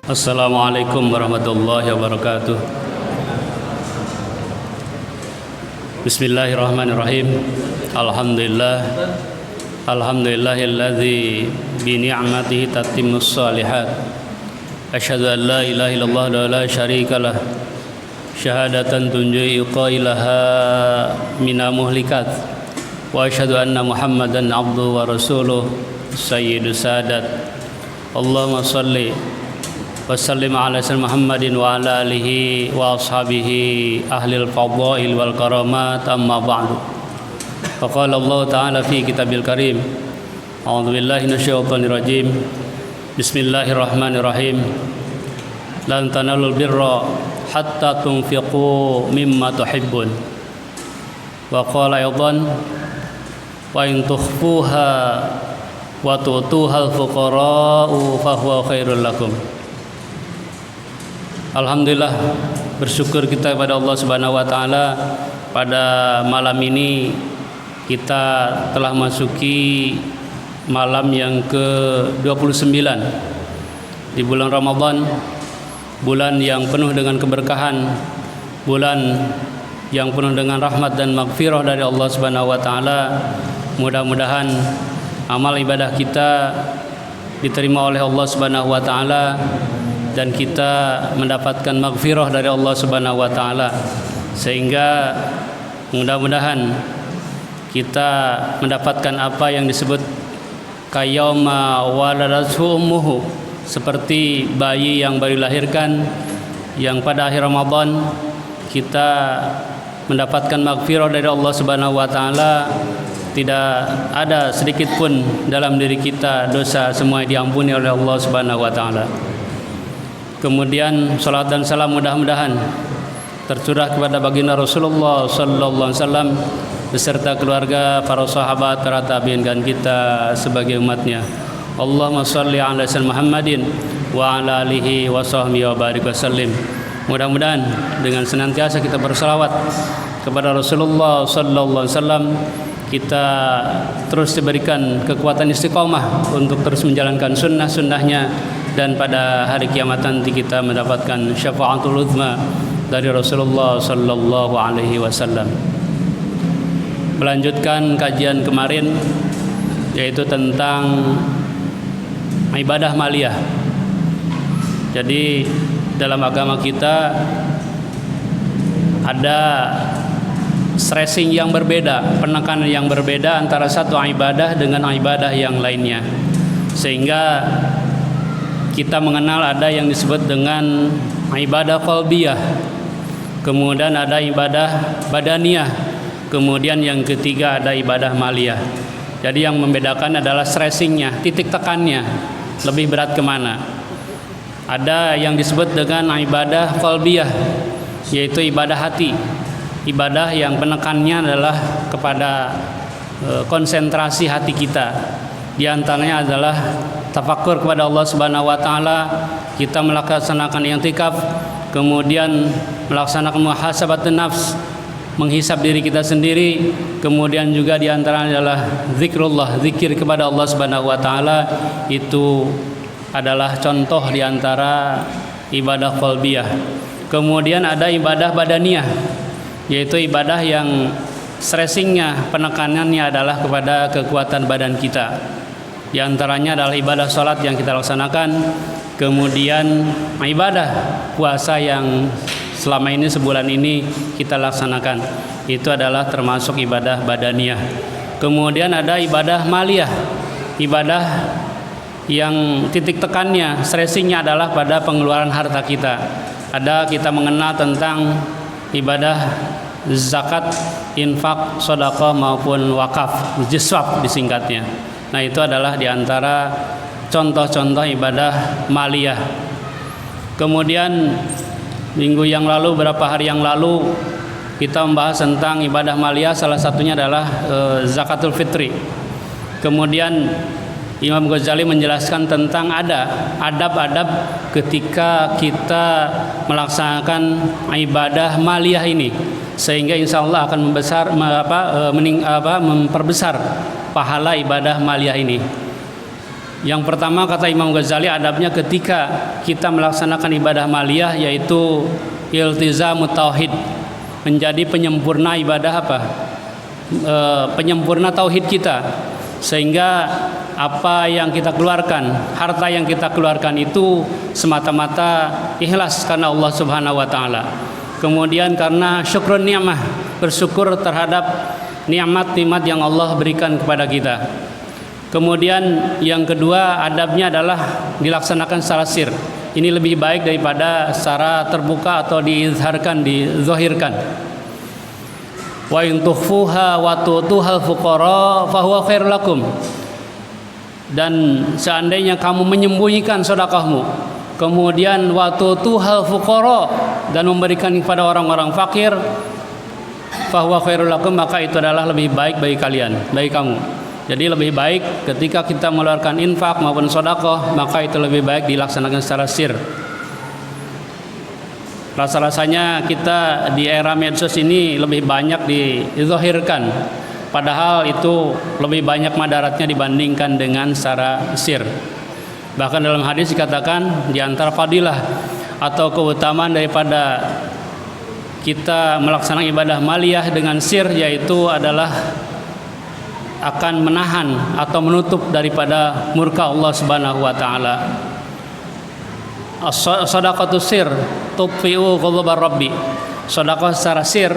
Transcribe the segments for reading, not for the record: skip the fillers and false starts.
Assalamualaikum warahmatullahi wabarakatuh. Bismillahirrahmanirrahim. Alhamdulillahilladzi bi ni'matihi tatimmus shalihat. Asyhadu an la ilaha illallah wa la syarikalah. Syahadatan tunji qailaha mina muhlikat. Wa asyhadu anna Muhammadan abduhu wa rasuluh sayyidus sadat. Allahumma shalli wasallim ala sayyidina Muhammadin wa ala alihi wa ashabihi ahlil fadhail wal karamat amma ba'du. Faqala Allah ta'ala fi kitabil karim. A'udzu billahi minasyaitonir rajim. Bismillahirrahmanirrahim. Lan tanalul birra hatta tunfiqu mimma tuhibbun. Wa qala aidan wa in tukhfuha wa tu'tuhal fuqara'u fa huwa khairul lakum. Alhamdulillah, bersyukur kita kepada Allah Subhanahu wa taala, pada malam ini kita telah masuki malam yang ke-29 di bulan Ramadan, bulan yang penuh dengan keberkahan, bulan yang penuh dengan rahmat dan maghfirah dari Allah Subhanahu wa taala. Mudah-mudahan amal ibadah kita diterima oleh Allah Subhanahu wa taala dan kita mendapatkan maghfirah dari Allah Subhanahu wa taala, sehingga mudah-mudahan kita mendapatkan apa yang disebut kayauma waladathu ummuhu, seperti bayi yang baru dilahirkan, yang pada akhir Ramadan kita mendapatkan maghfirah dari Allah Subhanahu wa taala. Tidak ada sedikit pun dalam diri kita dosa, semua diampuni oleh Allah Subhanahu wa taala. Kemudian salat dan salam mudah-mudahan tercurah kepada baginda Rasulullah sallallahu alaihi wasallam beserta keluarga, para sahabat, para tabi'in dan kita sebagai umatnya. Allahumma shalli ala sayyidina Muhammadin wa ala alihi wa sahbihi wa barik wasallim. Mudah-mudahan dengan senantiasa kita berselawat kepada Rasulullah sallallahu alaihi wasallam, kita terus diberikan kekuatan istiqomah untuk terus menjalankan sunnah-sunnahnya, dan pada hari kiamat nanti kita mendapatkan syafaatul uzma dari Rasulullah sallallahu alaihi wasallam. Melanjutkan kajian kemarin, yaitu tentang ibadah maliyah. Jadi dalam agama kita ada stressing yang berbeda, penekanan yang berbeda antara satu ibadah dengan ibadah yang lainnya, sehingga kita mengenal ada yang disebut dengan ibadah qalbiyah, kemudian ada ibadah badaniyah, kemudian yang ketiga ada ibadah maliyah. Jadi yang membedakan adalah stressingnya, titik tekannya lebih berat kemana. Ada yang disebut dengan ibadah qalbiyah, yaitu ibadah hati, ibadah yang penekannya adalah kepada konsentrasi hati kita. Di antaranya adalah tafakkur kepada Allah Subhanahu wa taala, kita melaksanakan i'tikaf, kemudian melaksanakan muhasabatun nafs, menghisab diri kita sendiri, kemudian juga di antaranya adalah zikrullah, zikir kepada Allah Subhanahu wa taala. Itu adalah contoh di antara ibadah qalbiyah. Kemudian ada ibadah badaniyah, yaitu ibadah yang stressingnya, penekanannya adalah kepada kekuatan badan kita. Di antaranya adalah ibadah sholat yang kita laksanakan, kemudian ibadah puasa yang selama ini sebulan ini kita laksanakan, itu adalah termasuk ibadah badaniyah. Kemudian ada ibadah maliyah, ibadah yang titik tekannya, stressingnya adalah pada pengeluaran harta kita. Ada kita mengenal tentang ibadah zakat, infak, sedekah maupun wakaf, jiswab disingkatnya. Nah, itu adalah diantara contoh-contoh ibadah maliyah. Kemudian minggu yang lalu, beberapa hari yang lalu, kita membahas tentang ibadah maliyah. Salah satunya adalah zakatul fitri. Kemudian Imam Ghazali menjelaskan tentang ada adab-adab ketika kita melaksanakan ibadah maliyah ini, sehingga insya Allah akan memperbesar pahala ibadah maliyah ini. Yang pertama kata Imam Ghazali, adabnya ketika kita melaksanakan ibadah maliyah yaitu iltizamut tauhid, menjadi penyempurna ibadah apa? Penyempurna tauhid kita, sehingga apa yang kita keluarkan, harta yang kita keluarkan itu semata-mata ikhlas karena Allah Subhanahu wa taala. Kemudian karena syukrun ni'mah, bersyukur terhadap nikmat-nikmat yang Allah berikan kepada kita. Kemudian yang kedua adabnya adalah dilaksanakan secara sir. Ini lebih baik daripada secara terbuka atau diizharkan, dizahirkan. Wa in tukhfuha wa tutuhal fuqara fa huwa khairul lakum. Dan seandainya kamu menyembunyikan sedekahmu, kemudian wa tutuhal fuqara, dan memberikan kepada orang-orang fakir, fa huwa khairul lakum, maka itu adalah lebih baik bagi kalian, bagi kamu. Jadi lebih baik ketika kita mengeluarkan infak maupun sedekah, maka itu lebih baik dilaksanakan secara sir. Rasa-rasanya kita di era medsos ini lebih banyak dizahirkan, padahal itu lebih banyak madaratnya dibandingkan dengan secara sir. Bahkan dalam hadis dikatakan di antara fadilah atau keutamaan daripada kita melaksanakan ibadah maliyah dengan sir, yaitu adalah akan menahan atau menutup daripada murka Allah Subhanahu wa taala. Shadaqatus sir tutfi'u ghadabar rabbi. Sedekah secara sir,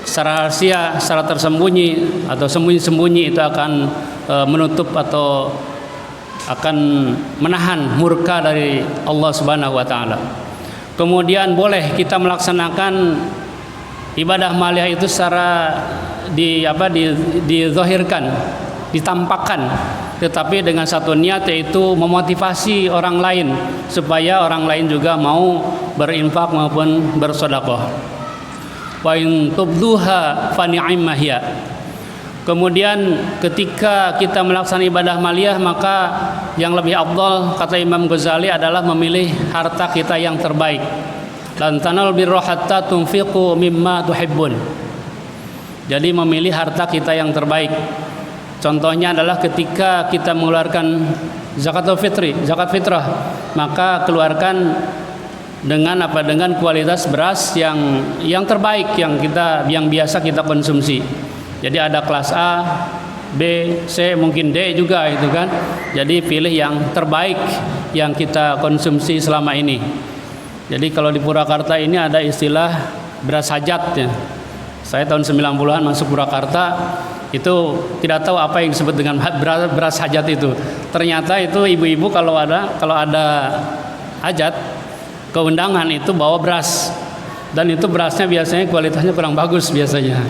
secara rahasia, secara tersembunyi atau sembunyi-sembunyi, itu akan menutup atau akan menahan murka dari Allah Subhanahu wa taala. Kemudian boleh kita melaksanakan ibadah maliyah itu secara dizahirkan, ditampakkan, tetapi dengan satu niat, yaitu memotivasi orang lain supaya orang lain juga mau berinfak maupun bersedekah. Wa in tubduha fa ni'ma hiya. Kemudian ketika kita melaksanakan ibadah maliyah, maka yang lebih afdal kata Imam Ghazali adalah memilih harta kita yang terbaik. Lan tanal birra hatta tunfiqu mimma tuhibbun. Jadi memilih harta kita yang terbaik. Contohnya adalah ketika kita mengeluarkan zakatul fitri, zakat fitrah, maka keluarkan dengan apa? Dengan kualitas beras yang terbaik, yang biasa kita konsumsi. Jadi ada kelas A, B, C, mungkin D juga itu kan. Jadi pilih yang terbaik yang kita konsumsi selama ini. Jadi kalau di Purwakarta ini ada istilah beras hajat ya. Saya tahun 90-an masuk Purwakarta, itu tidak tahu apa yang disebut dengan beras hajat itu. Ternyata itu ibu-ibu kalau ada hajat, keundangan itu bawa beras, dan itu berasnya biasanya kualitasnya kurang bagus biasanya.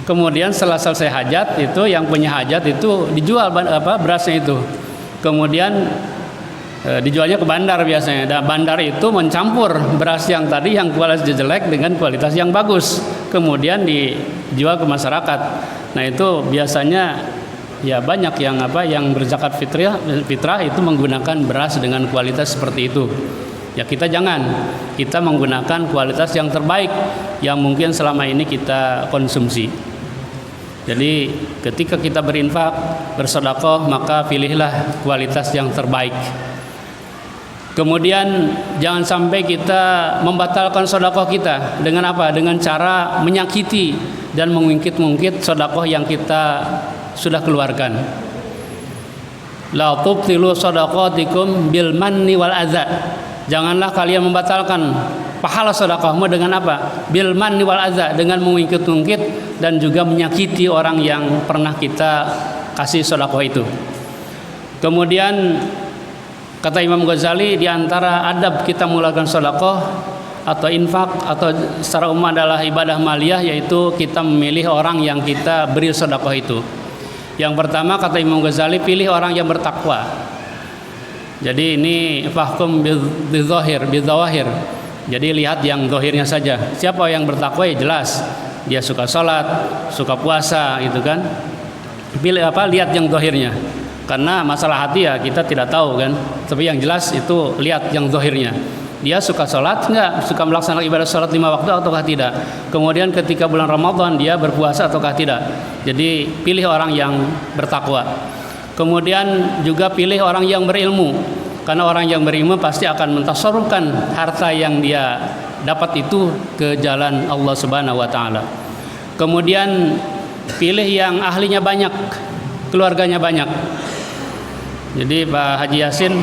Kemudian setelah selesai hajat, itu yang punya hajat itu dijual berasnya itu. Kemudian dijualnya ke bandar biasanya. Dan bandar itu mencampur beras yang tadi yang kualitas jelek dengan kualitas yang bagus, kemudian dijual ke masyarakat. Nah itu biasanya ya banyak yang berzakat fitrah itu menggunakan beras dengan kualitas seperti itu. Ya kita jangan, kita menggunakan kualitas yang terbaik yang mungkin selama ini kita konsumsi. Jadi ketika kita berinfak, bersedekah, maka pilihlah kualitas yang terbaik. Kemudian jangan sampai kita membatalkan sedekah kita dengan apa? Dengan cara menyakiti dan mengungkit-ungkit sedekah yang kita sudah keluarkan. La tubtilu shadaqatikum bil manni wal adza. Janganlah kalian membatalkan pahala sedekahmu dengan apa? Bil manni wal adza, dengan mengungkit-ungkit dan juga menyakiti orang yang pernah kita kasih sedekah itu. Kemudian kata Imam Ghazali, di antara adab kita mengeluarkan sedekah atau infak atau secara umum adalah ibadah maliyah, yaitu kita memilih orang yang kita beri sedekah itu. Yang pertama kata Imam Ghazali, pilih orang yang bertakwa. Jadi ini fahkum bidzawahir. Jadi lihat yang zahirnya saja. Siapa yang bertakwa ya jelas dia suka salat, suka puasa gitu kan. Pilih lihat yang zahirnya. Karena masalah hati ya kita tidak tahu kan. Tapi yang jelas itu lihat yang zahirnya. Dia suka sholat enggak? Suka melaksanakan ibadah sholat 5 waktu ataukah tidak? Kemudian ketika bulan Ramadan dia berpuasa ataukah tidak? Jadi pilih orang yang bertakwa. Kemudian juga pilih orang yang berilmu, karena orang yang berilmu pasti akan mentasarrufkan harta yang dia dapat itu ke jalan Allah Subhanahu wa taala. Kemudian pilih yang ahlinya banyak, keluarganya banyak. Jadi Pak Haji Yasin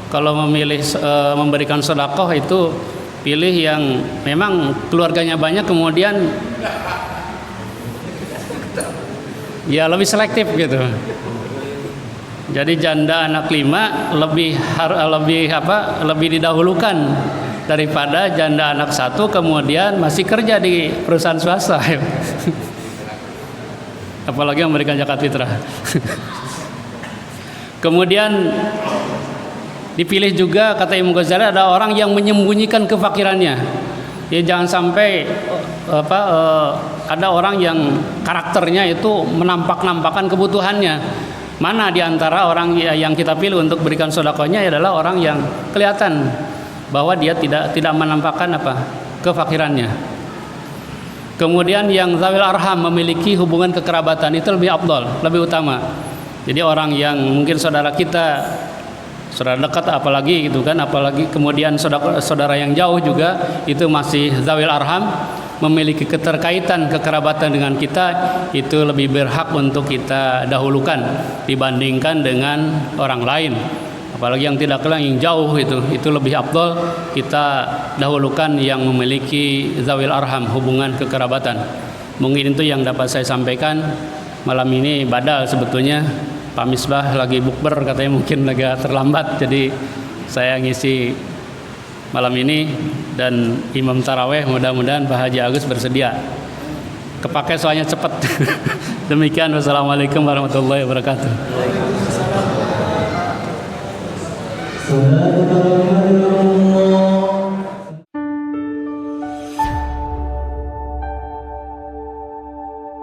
kalau memilih memberikan sedekah itu pilih yang memang keluarganya banyak, kemudian ya lebih selektif gitu. Jadi janda anak 5 lebih didahulukan daripada janda anak 1 kemudian masih kerja di perusahaan swasta. Apalagi memberikan zakat fitrah. Kemudian dipilih juga, kata Imam Ghazali, ada orang yang menyembunyikan kefakirannya. Ya jangan sampai ada orang yang karakternya itu menampak-nampakkan kebutuhannya. Mana di antara orang yang kita pilih untuk berikan sedekahnya adalah orang yang kelihatan bahwa dia tidak menampakkan kefakirannya. Kemudian yang zawil arham, memiliki hubungan kekerabatan, itu lebih afdal, lebih utama. Jadi orang yang mungkin saudara kita, saudara dekat apalagi gitu kan, apalagi kemudian saudara yang jauh juga itu masih zawil arham, memiliki keterkaitan kekerabatan dengan kita, itu lebih berhak untuk kita dahulukan dibandingkan dengan orang lain. Apalagi yang tidak kenal, yang jauh itu lebih afdal kita dahulukan yang memiliki zawil arham, hubungan kekerabatan. Mungkin itu yang dapat saya sampaikan malam ini. Badal sebetulnya Pak Misbah lagi bukber, katanya mungkin agak terlambat, jadi saya ngisi malam ini, dan Imam Taraweh mudah-mudahan Pak Haji Agus bersedia. Kepake soalnya cepat. Demikian, wassalamualaikum warahmatullahi wabarakatuh.